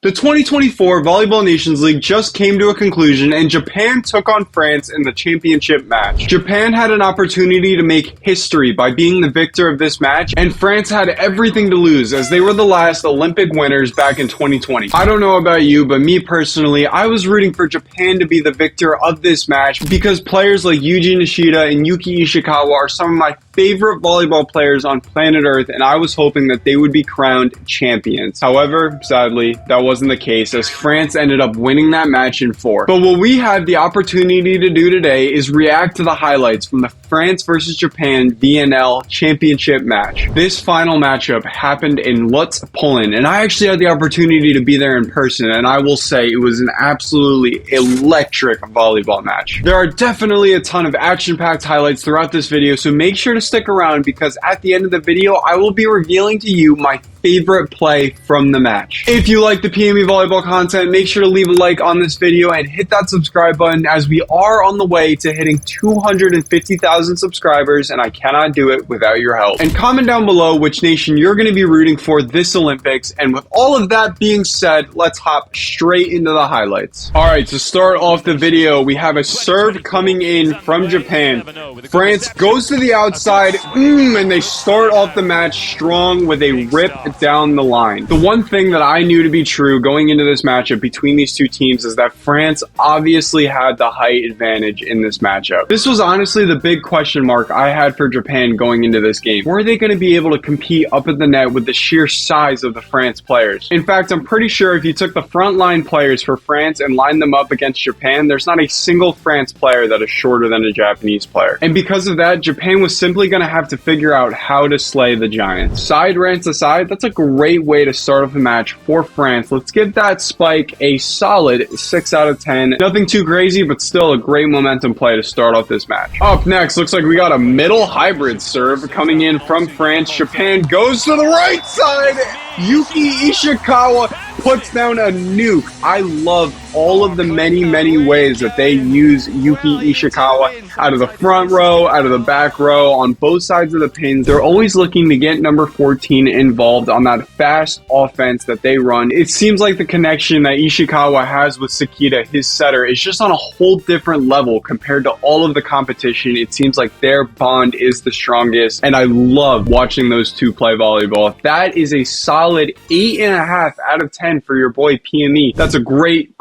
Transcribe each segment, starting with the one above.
The 2024 Volleyball Nations League just came to a conclusion and Japan took on France in the championship match. Japan had an opportunity to make history by being the victor of this match, and France had everything to lose as they were the last Olympic winners back in 2020. I don't know about you, but me personally, I was rooting for Japan to be the victor of this match because players like Yuji Nishida and Yuki Ishikawa are some of my favorite volleyball players on planet Earth, and I was hoping that they would be crowned champions. However, sadly, that wasn't the case as France ended up winning that match in 4. But what we had the opportunity to do today is react to the highlights from the France versus Japan VNL championship match. This final matchup happened in Lutz, Poland, and I actually had the opportunity to be there in person, and I will say it was an absolutely electric volleyball match. There are definitely a ton of action-packed highlights throughout this video, so make sure to stick around because at the end of the video, I will be revealing to you my favorite play from the match. If you like the PME volleyball content, make sure to leave a like on this video and hit that subscribe button as we are on the way to hitting 250,000 subscribers, and I cannot do it without your help. And comment down below which nation you're going to be rooting for this Olympics. And with all of that being said, let's hop straight into the highlights. All right, to start off the video, we have a serve coming in from Japan. France goes to the outside, and they start off the match strong with a rip down the line. The one thing that I knew to be true going into this matchup between these two teams is that France obviously had the height advantage in this matchup. This was honestly the big question mark I had for Japan going into this game. Were they going to be able to compete up at the net with the sheer size of the France players? In fact, I'm pretty sure if you took the front line players for France and lined them up against Japan, there's not a single France player that is shorter than a Japanese player. And because of that, Japan was simply going to have to figure out how to slay the Giants. Side rants aside, that's a great way to start off the match for France. Let's give that spike a solid 6 out of 10. Nothing too crazy, but still a great momentum play to start off this match. Up next, looks like we got a middle hybrid serve coming in from France. Japan goes to the right side. Yuki Ishikawa puts down a nuke. I love all of the many ways that they use Yuki Ishikawa out of the front row, out of the back row, on both sides of the pins. They're always looking to get number 14 involved on that fast offense that they run. It seems like the connection that Ishikawa has with Sakita, his setter, is just on a whole different level compared to all of the competition. It seems like their bond is the strongest, and I love watching those two play volleyball. That is a solid 8.5 out of 10 for your boy PME. That's a great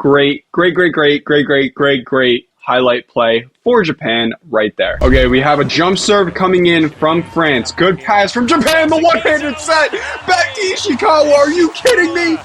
highlight play for Japan right there. Okay, we have a jump serve coming in from France. Good pass from Japan, the one-handed set. Back to Ishikawa, are you kidding me?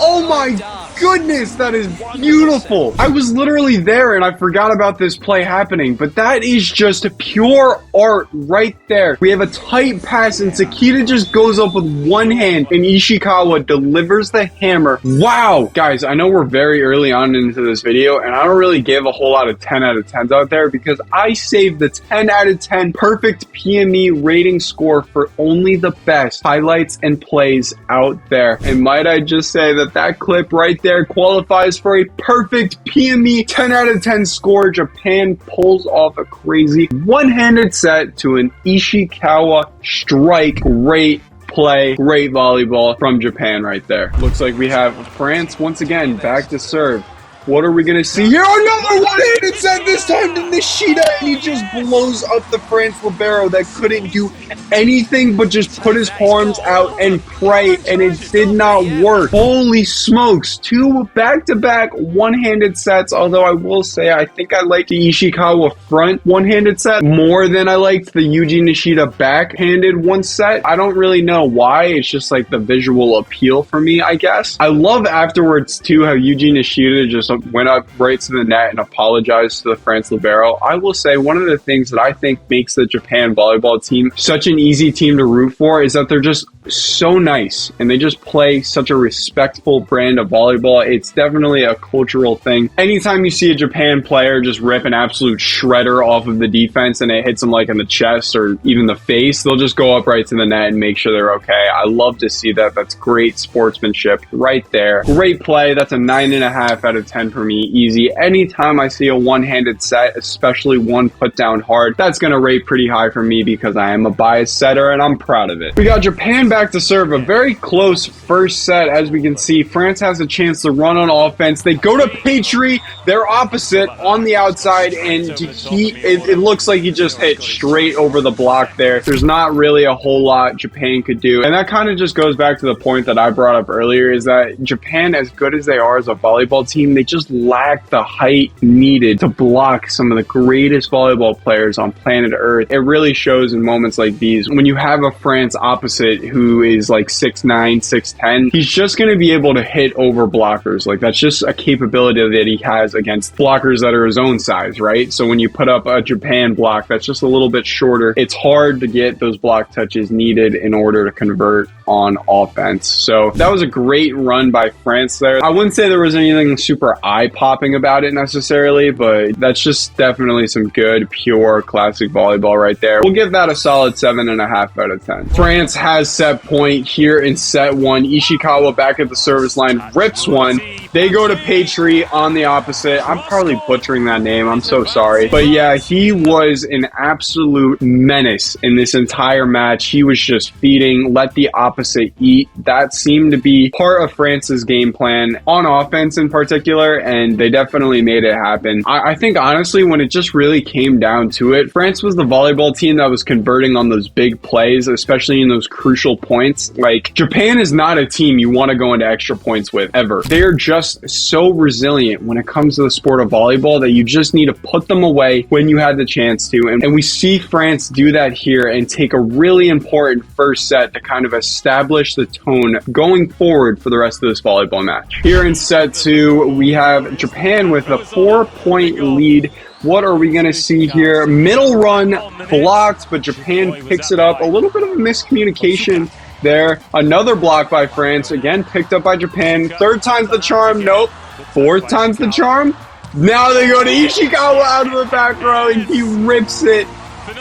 Oh my goodness, that is beautiful. I was literally there and I forgot about this play happening, but that is just pure art right there. We have a tight pass and Sakita just goes up with one hand and Ishikawa delivers the hammer. Wow. Guys, I know we're very early on into this video and I don't really give a whole lot of 10 out of 10s out there because I saved the 10 out of 10 perfect PME rating score for only the best highlights and plays out there. And might I just say that clip right there qualifies for a perfect PME 10 out of 10 score. Japan pulls off a crazy one-handed set to an Ishikawa strike. Great play, great volleyball from Japan right there. Looks like we have France once again back to serve. What are we going to see here? Another one-handed set, this time to Nishida, and he just blows up the France libero that couldn't do anything but just put his palms out and pray, and it did not work. Holy smokes, 2 back-to-back one-handed sets, although I will say I think I like the Ishikawa front one-handed set more than I liked the Yuji Nishida back-handed one set. I don't really know why, it's just like the visual appeal for me, I guess. I love afterwards, too, how Yuji Nishida just went up right to the net and apologized to the France libero. I will say one of the things that I think makes the Japan volleyball team such an easy team to root for is that they're just so nice and they just play such a respectful brand of volleyball. It's definitely a cultural thing. Anytime you see a Japan player just rip an absolute shredder off of the defense and it hits them like in the chest or even the face, they'll just go up right to the net and make sure they're okay. I love to see that. That's great sportsmanship right there. Great play. That's a 9.5 out of 10 for me. Easy. Anytime I see a one-handed set, especially one put down hard, that's going to rate pretty high for me because I am a biased setter and I'm proud of it. We got Japan back back to serve. A very close first set. As we can see, France has a chance to run on offense. They go to pmecollaborations, they're opposite on the outside, and it looks like he just hit straight over the block there. There's not really a whole lot Japan could do. And that kind of just goes back to the point that I brought up earlier, is that Japan, as good as they are as a volleyball team, they just lack the height needed to block some of the greatest volleyball players on planet Earth. It really shows in moments like these. When you have a France opposite who is like 6'9", 6'10", he's just going to be able to hit over blockers. Like, that's just a capability that he has against blockers that are his own size, right? So when you put up a Japan block that's just a little bit shorter, it's hard to get those block touches needed in order to convert on offense. So that was a great run by France there. I wouldn't say there was anything super eye-popping about it necessarily, but that's just definitely some good, pure, classic volleyball right there. We'll give that a solid 7.5 out of 10. France has set point here in set one. Ishikawa back at the service line, rips one. They go to pmecollaborations on the opposite. I'm probably butchering that name. I'm so sorry. But yeah, he was an absolute menace in this entire match. He was just feeding, let the opposite eat. That seemed to be part of France's game plan on offense in particular, and they definitely made it happen. I think honestly, when it just really came down to it, France was the volleyball team that was converting on those big plays, especially in those crucial points. Like, Japan is not a team you want to go into extra points with ever. They're just so resilient when it comes to the sport of volleyball that you just need to put them away when you had the chance to. And we see France do that here and take a really important first set to kind of establish the tone going forward for the rest of this volleyball match. Here in set two, we have Japan with a 4-point lead. What are we going to see here? Middle run blocked, but Japan picks it up. A little bit of a miscommunication there. Another block by France, again picked up by Japan. Third time's the charm. Nope. Fourth time's the charm. Now they go to Ishikawa out of the back row, and he rips it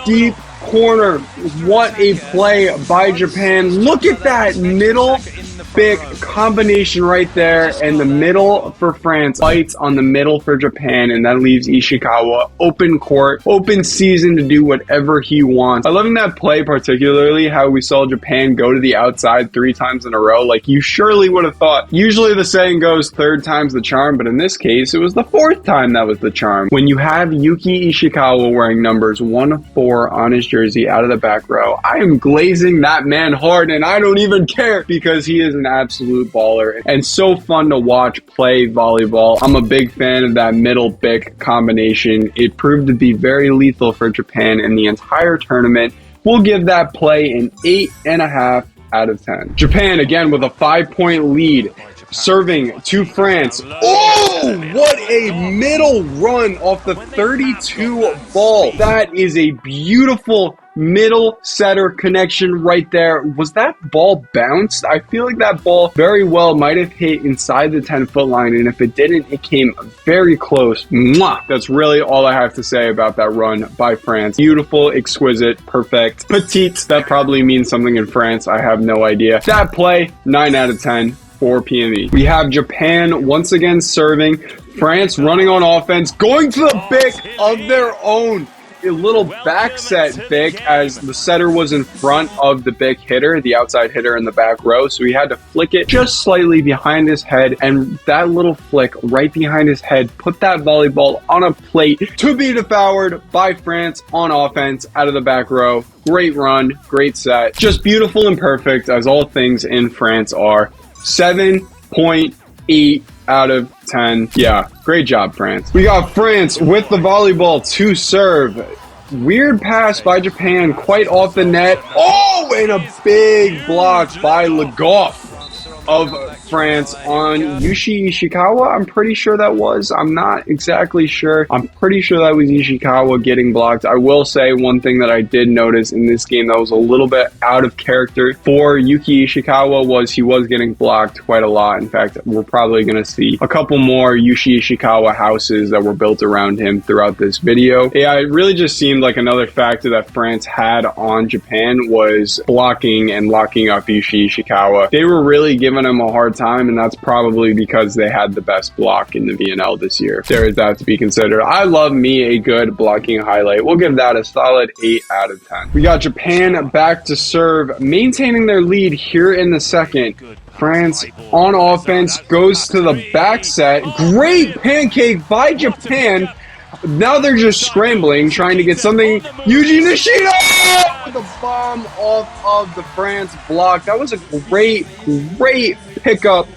deep corner. What a play by Japan. Look at that middle big combination right there, and the middle for France bites on the middle for Japan, and that leaves Ishikawa open court, open season to do whatever he wants. I love in that play particularly how we saw Japan go to the outside 3 times in a row. Like, you surely would have thought, usually the saying goes third time's the charm, but in this case it was the 4th time that was the charm. When you have Yuki Ishikawa wearing numbers 1 of 4 on his jersey out of the back row, I am glazing that man hard, and I don't even care, because he is an absolute baller and so fun to watch play volleyball. I'm a big fan of that middle big combination. It proved to be very lethal for Japan in the entire tournament. We'll give that play an 8.5 out of 10. Japan again with a 5-point lead, serving to France. Oh, what a middle run off the 32 ball. That is a beautiful middle setter connection right there. Was that ball bounced? I feel like that ball very well might have hit inside the 10-foot line, and if it didn't, it came very close. Mwah! That's really all I have to say about that run by France. Beautiful, exquisite, perfect, petite. That probably means something in France. I have no idea. That play, 9 out of 10 for PME. We have Japan once again serving. France running on offense, going to the pick of their own. A little back set Bic as the setter was in front of the Bic hitter, the outside hitter in the back row, so he had to flick it just slightly behind his head, and that little flick right behind his head put that volleyball on a plate to be devoured by France on offense out of the back row. Great run, great set, just beautiful and perfect as all things in France are. 7.8 out of 10. Yeah, great job, France. We got France with the volleyball to serve. Weird pass by Japan, quite off the net. Oh, and a big block by Legoff of France on Yushi Ishikawa. I'm pretty sure that was. I'm not exactly sure. I'm pretty sure that was Ishikawa getting blocked. I will say one thing that I did notice in this game that was a little bit out of character for Yuki Ishikawa was he was getting blocked quite a lot. In fact, we're probably going to see a couple more Yushi Ishikawa houses that were built around him throughout this video. Yeah, it really just seemed like another factor that France had on Japan was blocking and locking up Yushi Ishikawa. They were really giving him a hard time, and that's probably because they had the best block in the VNL this year. There is that to be considered. I love me a good blocking highlight. We'll give that a solid 8 out of 10. We got Japan back to serve, maintaining their lead here in the second. France on offense goes to the back set. Great pancake by Japan. Now they're just scrambling, trying to get something. Yuji Nishida with the bomb off of the France block. That was a great pickup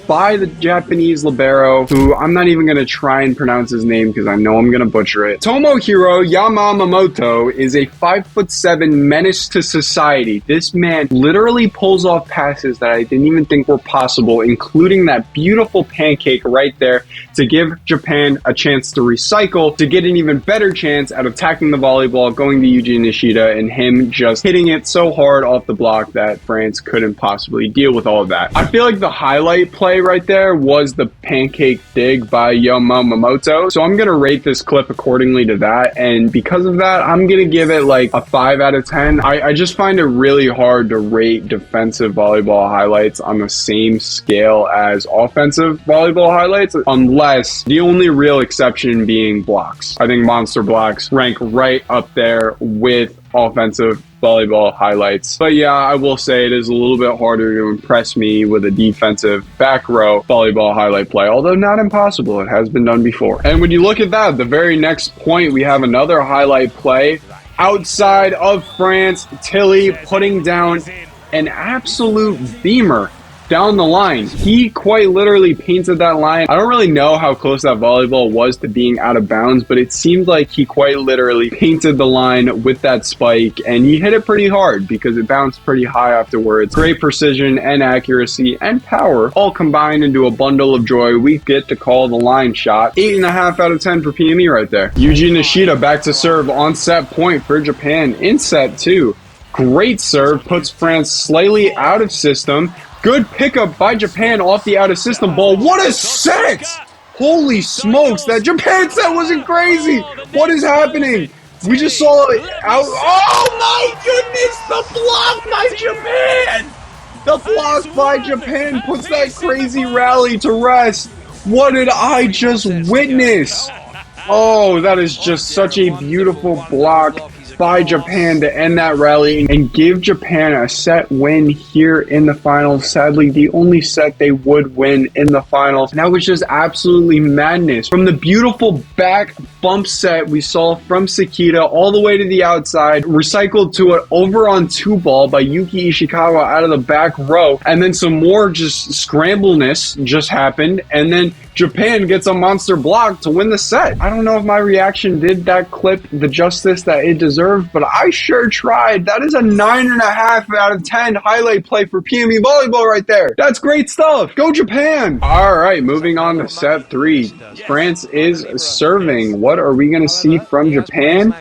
by the Japanese libero, who I'm not even going to try and pronounce his name because I know I'm going to butcher it. Tomohiro Yamamoto is a 5'7" menace to society. This man literally pulls off passes that I didn't even think were possible, including that beautiful pancake right there to give Japan a chance to recycle, to get an even better chance at attacking the volleyball, going to Yuji Nishida, and him just hitting it so hard off the block that France couldn't possibly deal with all of that. I feel like the highlight play right there was the pancake dig by Yamamoto, so I'm gonna rate this clip accordingly to that, and because of that, I'm gonna give it like a 5 out of 10. I just find it really hard to rate defensive volleyball highlights on the same scale as offensive volleyball highlights, unless the only real exception being blocks. I think monster blocks rank right up there with offensive volleyball highlights. But yeah, I will say it is a little bit harder to impress me with a defensive back row volleyball highlight play, although not impossible. It has been done before. And when you look at that, the very next point, we have another highlight play outside of France. Tilly putting down an absolute beamer down the line. He quite literally painted that line. I don't really know how close that volleyball was to being out of bounds, but it seemed like he quite literally painted the line with that spike, and he hit it pretty hard because it bounced pretty high afterwards. Great precision and accuracy and power all combined into a bundle of joy. We get to call the line shot. 8.5 out of 10 for PME right there. Yuji Nishida back to serve on set point for Japan in set 2. Great serve, puts France slightly out of system. Good pickup by Japan off the out-of-system ball. What a set! Holy smokes, that Japan set wasn't crazy! What is happening? We just saw it out. Oh my goodness, the block by Japan! The block by Japan puts that crazy rally to rest. What did I just witness? Oh, that is just such a beautiful block by Japan to end that rally and give Japan a set win here in the finals. Sadly, the only set they would win in the finals. And that was just absolutely madness. From the beautiful back bump set we saw from Sekita all the way to the outside, recycled to an over on 2 ball by Yuki Ishikawa out of the back row, and then some more just scrambleness just happened, and then Japan gets a monster block to win the set. I don't know if my reaction did that clip the justice that it deserved, but I sure tried. That is a 9.5 out of 10 highlight play for PME Volleyball right there. That's great stuff. Go Japan. All right, moving on to set 3. France is serving. What are we going to see from Japan?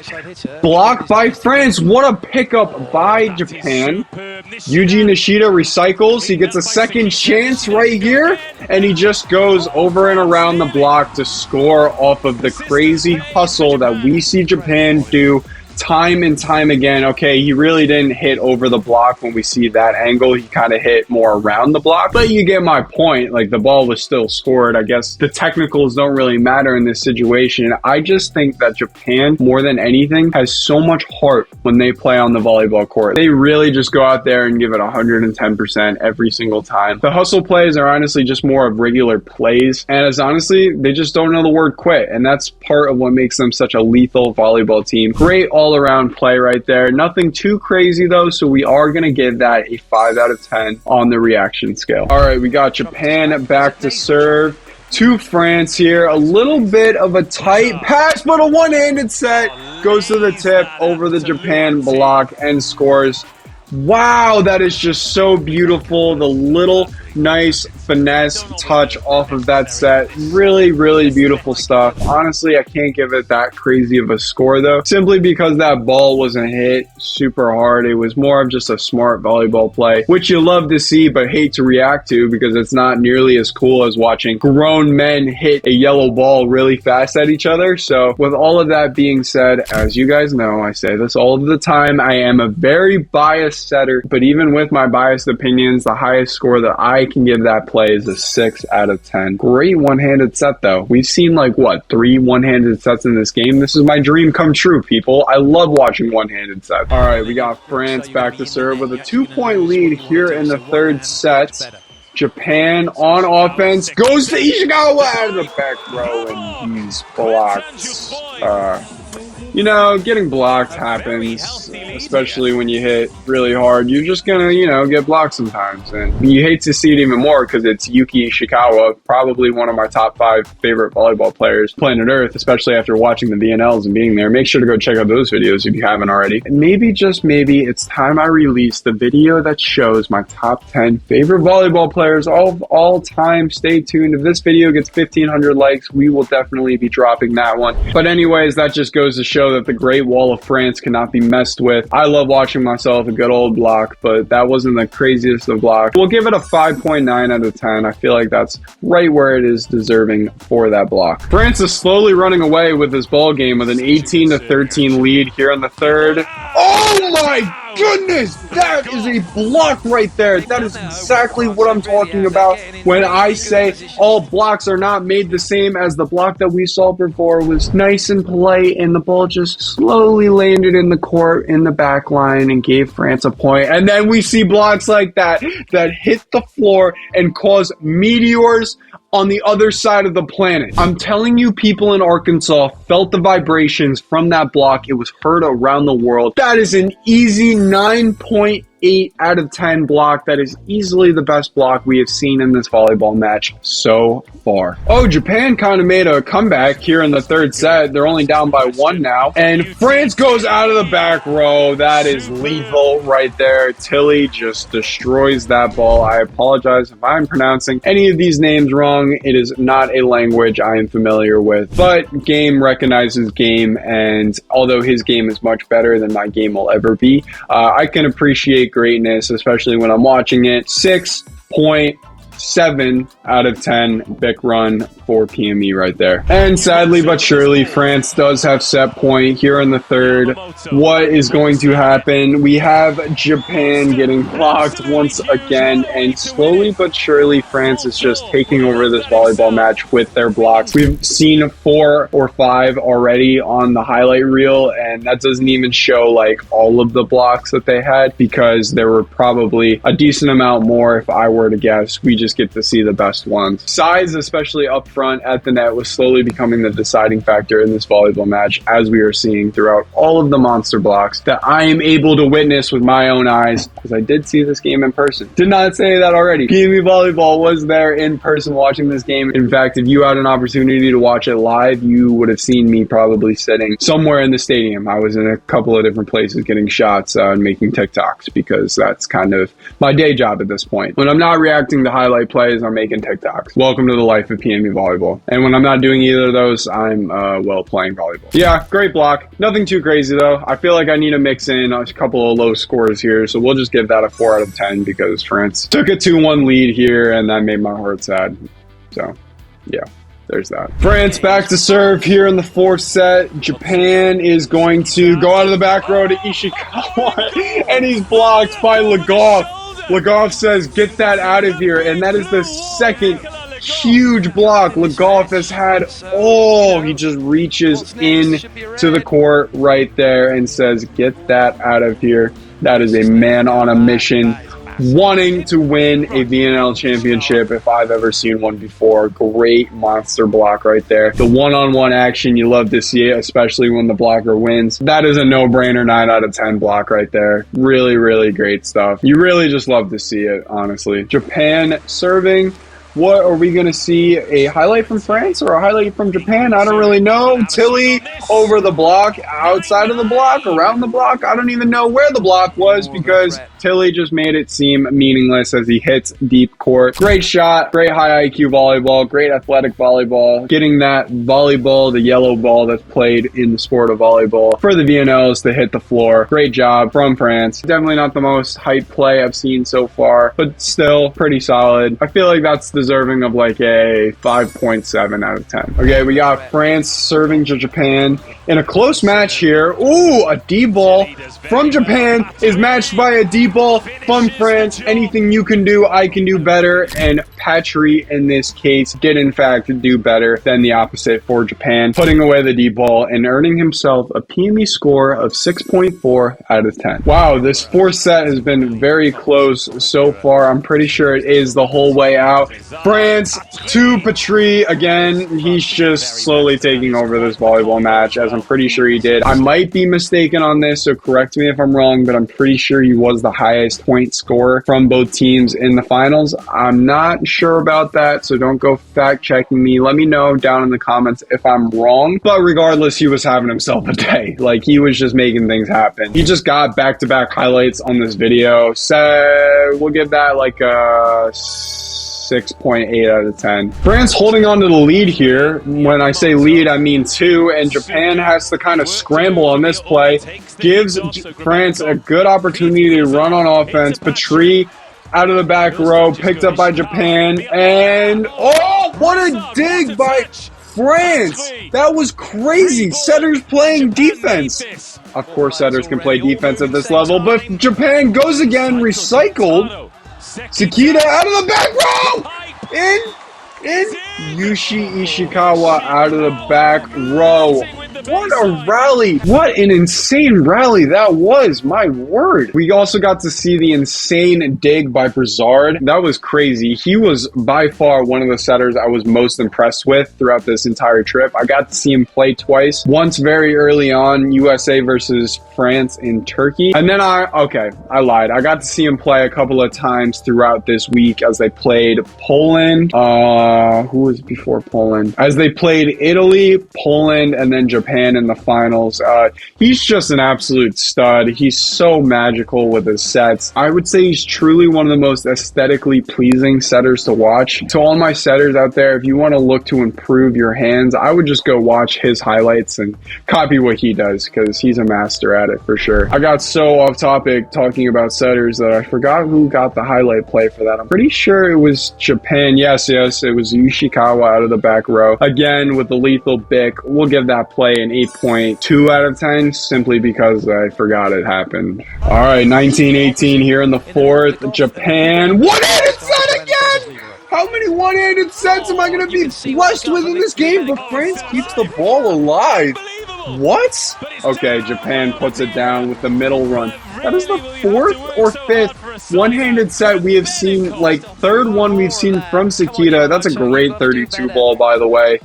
Block by France. What a pickup by Japan. Yuji Nishida recycles. He gets a second chance right here, and he just goes over and around the block to score off of the crazy hustle that we see Japan do time and time again. Okay, he really didn't hit over the block when we see that angle. He kind of hit more around the block, but you get my point. Like, the ball was still scored. I guess the technicals don't really matter in this situation. I just think that Japan, more than anything, has so much heart when they play on the volleyball court. They really just go out there and give it 110% every single time. The hustle plays are honestly just more of regular plays, and as honestly, they just don't know the word quit, and that's part of what makes them such a lethal volleyball team. Great all-around play right there. Nothing too crazy though, so we are going to give that a 5 out of 10 on the reaction scale. All right, we got Japan back to serve to France here. A little bit of a tight pass, but a one-handed set. Goes to the tip over the Japan block and scores. Wow, that is just so beautiful. The little nice finesse touch off of that set. Really, really beautiful stuff. Honestly, I can't give it that crazy of a score though, simply because that ball wasn't hit super hard. It was more of just a smart volleyball play, which you love to see but hate to react to because it's not nearly as cool as watching grown men hit a yellow ball really fast at each other. So with all of that being said, as you guys know, I say this all of the time, I am a very biased setter, but even with my biased opinions, the highest score that I I can give that play as a 6 out of 10. Great one-handed set, though. We've seen, like, what, 3 one-handed sets in this game? This is my dream come true, people. I love watching one-handed sets. All right, we got France back to serve with a 2-point lead here in the third set. Japan on offense goes to Ishikawa out of the back row, and he's blocked. You know, getting blocked happens, especially when you hit really hard. You're just gonna, you know, get blocked sometimes. And you hate to see it even more because it's Yuki Ishikawa, probably one of my top 5 favorite volleyball players planet Earth, especially after watching the VNLs and being there. Make sure to go check out those videos if you haven't already. And maybe, just maybe, it's time I release the video that shows my top 10 favorite volleyball players of all time. Stay tuned. If this video gets 1,500 likes, we will definitely be dropping that one. But anyways, that just goes to show that the Great Wall of France cannot be messed with. I love watching myself a good old block, but that wasn't the craziest of blocks. We'll give it a 5.9 out of 10. I feel like that's right where it is deserving for that block. France is slowly running away with this ball game with an 18-13 lead here in the third. Oh my goodness, that is a block right there. That is exactly what I'm talking about when I say all blocks are not made the same. As the block that we saw before was nice and polite, and the ball just slowly landed in the court in the back line and gave France a point. And then we see blocks like that that hit the floor and cause meteors on the other side of the planet. I'm telling you, people in Arkansas felt the vibrations from that block. It was heard around the world. That is an easy 9.8 out of 10 block. That is easily the best block we have seen in this volleyball match so far. Oh, Japan kind of made a comeback here in the third set. They're only down by 1 now. And France goes out of the back row. That is lethal right there. Tilly just destroys that ball. I apologize if I'm pronouncing any of these names wrong. It is not a language I am familiar with. But game recognizes game, and although his game is much better than my game will ever be, I can appreciate greatness, especially when I'm watching it. 6.7 out of 10 big run for PME right there. And sadly but surely, France does have set point here in the third. What is going to happen? We have Japan getting blocked once again, and slowly but surely France is just taking over this volleyball match with their blocks. We've seen 4 or 5 already on the highlight reel, and that doesn't even show like all of the blocks that they had, because there were probably a decent amount more if I were to guess. We just get to see the best ones. Size, especially up front at the net, was slowly becoming the deciding factor in this volleyball match, as we are seeing throughout all of the monster blocks that I am able to witness with my own eyes, because I did see this game in person. Did not say that already. PME Volleyball was there in person watching this game. In fact, if you had an opportunity to watch it live, you would have seen me probably sitting somewhere in the stadium. I was in a couple of different places getting shots and making TikToks, because that's kind of my day job at this point. When I'm not reacting to highlight plays, I'm making TikToks. Welcome to the life of PME Volleyball. And when I'm not doing either of those, I'm playing volleyball. Yeah, great block. Nothing too crazy though. I feel like I need to mix in a couple of low scores here, so we'll just give that a 4 out of 10 because France took a 2-1 lead here, and that made my heart sad. So, yeah. There's that. France back to serve here in the fourth set. Japan is going to go out of the back row to Ishikawa, and he's blocked by Legoff. Legoff says, get that out of here, and that is the second huge block Legoff has had. Oh, he just reaches in to the court right there and says, get that out of here. That is a man on a mission, wanting to win a VNL championship if I've ever seen one before. Great monster block right there. The one-on-one action, you love to see it, especially when the blocker wins. That is a no-brainer 9 out of 10 block right there. Really, really great stuff. You really just love to see it, honestly. Japan serving. What are we going to see? A highlight from France or a highlight from Japan? I don't really know. Tilly over the block, outside of the block, around the block. I don't even know where the block was because Tilly just made it seem meaningless as he hits deep court. Great shot, great high IQ volleyball, great athletic volleyball. Getting that volleyball, the yellow ball that's played in the sport of volleyball, for the VNLs to hit the floor. Great job from France. Definitely not the most hype play I've seen so far, but still pretty solid. I feel like that's deserving of like a 5.7 out of 10. Okay, we got France serving to Japan in a close match here. Ooh, a D ball from Japan is matched by a D ball from France. Anything you can do, I can do better. And pmecollaborations in this case did in fact do better than the opposite for Japan, putting away the D ball and earning himself a PME score of 6.4 out of 10. Wow, this fourth set has been very close so far. I'm pretty sure it is the whole way out. France to pmecollaborations again. He's just slowly taking over this volleyball match, as I'm pretty sure he did. I might be mistaken on this, so correct me if I'm wrong, but I'm pretty sure he was the highest point scorer from both teams in the finals. I'm not sure about that, so don't go fact checking me. Let me know down in the comments if I'm wrong. But regardless, he was having himself a day. Like, he was just making things happen. He just got back-to-back highlights on this video, so we'll give that like a 6.8 out of 10. France holding on to the lead here. When I say lead, I mean 2, and Japan has to kind of scramble on this play. Gives France a good opportunity to run on offense. pmecollaborations out of the back row, picked up by Japan, and oh, what a dig by France! That was crazy. Setters playing defense. Of course, setters can play defense at this level, but Japan goes again, recycled. Sakita out of the back row! In. Yushi Ishikawa out of the back row. What a rally. What an insane rally that was. My word. We also got to see the insane dig by Brazard. That was crazy. He was by far one of the setters I was most impressed with throughout this entire trip. I got to see him play twice. Once very early on, USA versus France in Turkey. And then I lied. I got to see him play a couple of times throughout this week as they played Poland. Who was before Poland? As they played Italy, Poland, and then Japan in the finals. He's just an absolute stud. He's so magical with his sets. I would say he's truly one of the most aesthetically pleasing setters to watch. To all my setters out there, if you want to look to improve your hands, I would just go watch his highlights and copy what he does, because he's a master at it for sure. I got so off topic talking about setters that I forgot who got the highlight play for that. I'm pretty sure it was Japan. Yes, it was Ishikawa out of the back row. Again, with the lethal Bic, we'll give that play an 8.2 out of 10, simply because I forgot it happened. All right, 19-18 here in the fourth. Japan, one-handed set again! How many one-handed sets am I going to be blessed with in this game? But France keeps the ball alive. What? Okay, Japan puts it down with the middle run. That is the fourth or fifth one-handed set we have seen, like third one we've seen from Sakita. That's a great 32 ball, by the way.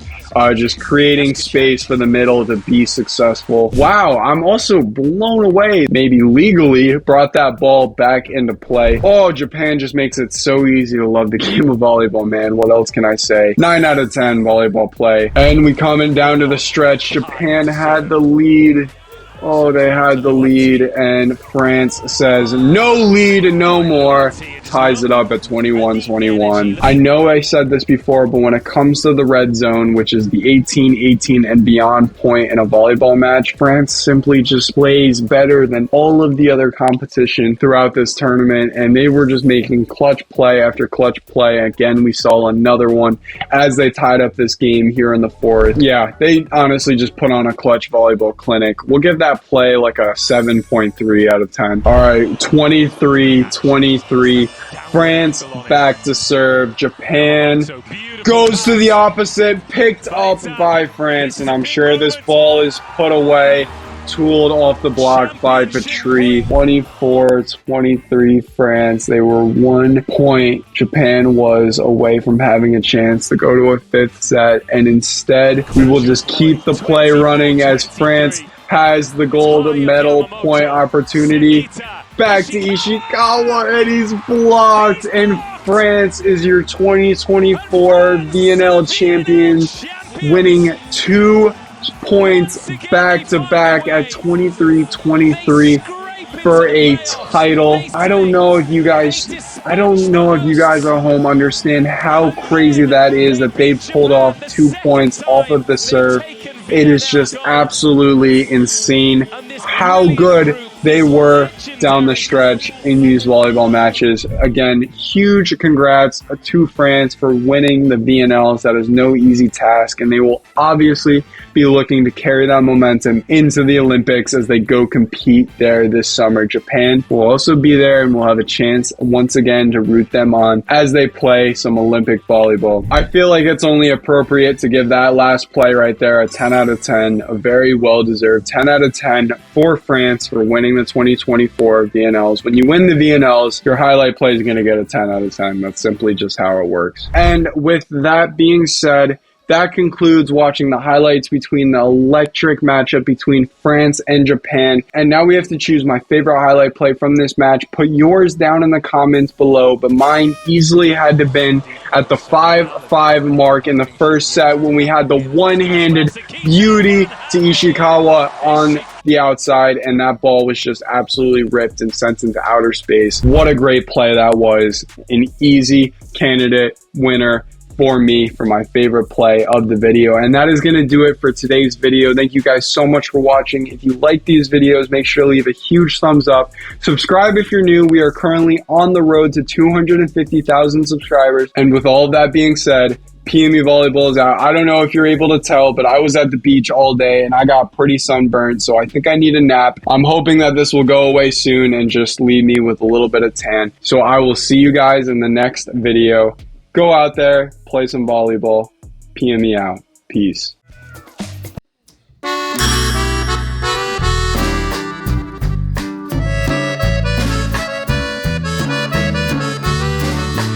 Just creating space for the middle to be successful. Wow, I'm also blown away. Maybe legally brought that ball back into play. Oh, Japan just makes it so easy to love the game of volleyball, man. What else can I say? 9 out of 10 volleyball play. And we coming down to the stretch. Japan had the lead. Oh, they had the lead, and France says, no lead, no more. Ties it up at 21-21. I know I said this before, but when it comes to the red zone, which is the 18-18 and beyond point in a volleyball match, France simply just plays better than all of the other competition throughout this tournament, and they were just making clutch play after clutch play. Again, we saw another one as they tied up this game here in the fourth. Yeah, they honestly just put on a clutch volleyball clinic. We'll give that play like a 7.3 out of 10. All right, 23-23. France back to serve. Japan goes to the opposite, picked up by France, and I'm sure this ball is put away, tooled off the block by pmecollaborations. 24-23 France. They were 1 point. Japan was away from having a chance to go to a fifth set, and instead we will just keep the play running as France has the gold medal point opportunity. Back to Ishikawa, and he's blocked, and France is your 2024 VNL champion, winning 2 points back-to-back at 23-23 for a title. I don't know if you guys at home understand how crazy that is, that they pulled off 2 points off of the serve. It is just absolutely insane how good they were down the stretch in these volleyball matches. Again, huge congrats to France for winning the VNLs. That is no easy task, and they will obviously be looking to carry that momentum into the Olympics as they go compete there this summer. Japan will also be there, and we'll have a chance once again to root them on as they play some Olympic volleyball. I feel like it's only appropriate to give that last play right there a 10 out of 10, a very well-deserved 10 out of 10 for France for winning the 2024 VNLs. When you win the VNLs, your highlight play is going to get a 10 out of 10. That's simply just how it works. And with that being said, that concludes watching the highlights between the electric matchup between France and Japan. And now we have to choose my favorite highlight play from this match. Put yours down in the comments below, but mine easily had to been at the 5-5 mark in the first set when we had the one-handed beauty to Ishikawa on the outside, and that ball was just absolutely ripped and sent into outer space. What a great play that was. An easy candidate winner for me for my favorite play of the video. And that is going to do it for today's video. Thank you guys so much for watching. If you like these videos, make sure to leave a huge thumbs up. Subscribe if you're new. We are currently on the road to 250,000 subscribers. And with all of that being said, PME Volleyball is out. I don't know if you're able to tell, but I was at the beach all day and I got pretty sunburned, so I think I need a nap. I'm hoping that this will go away soon and just leave me with a little bit of tan. So I will see you guys in the next video. Go out there, play some volleyball. PME out. Peace.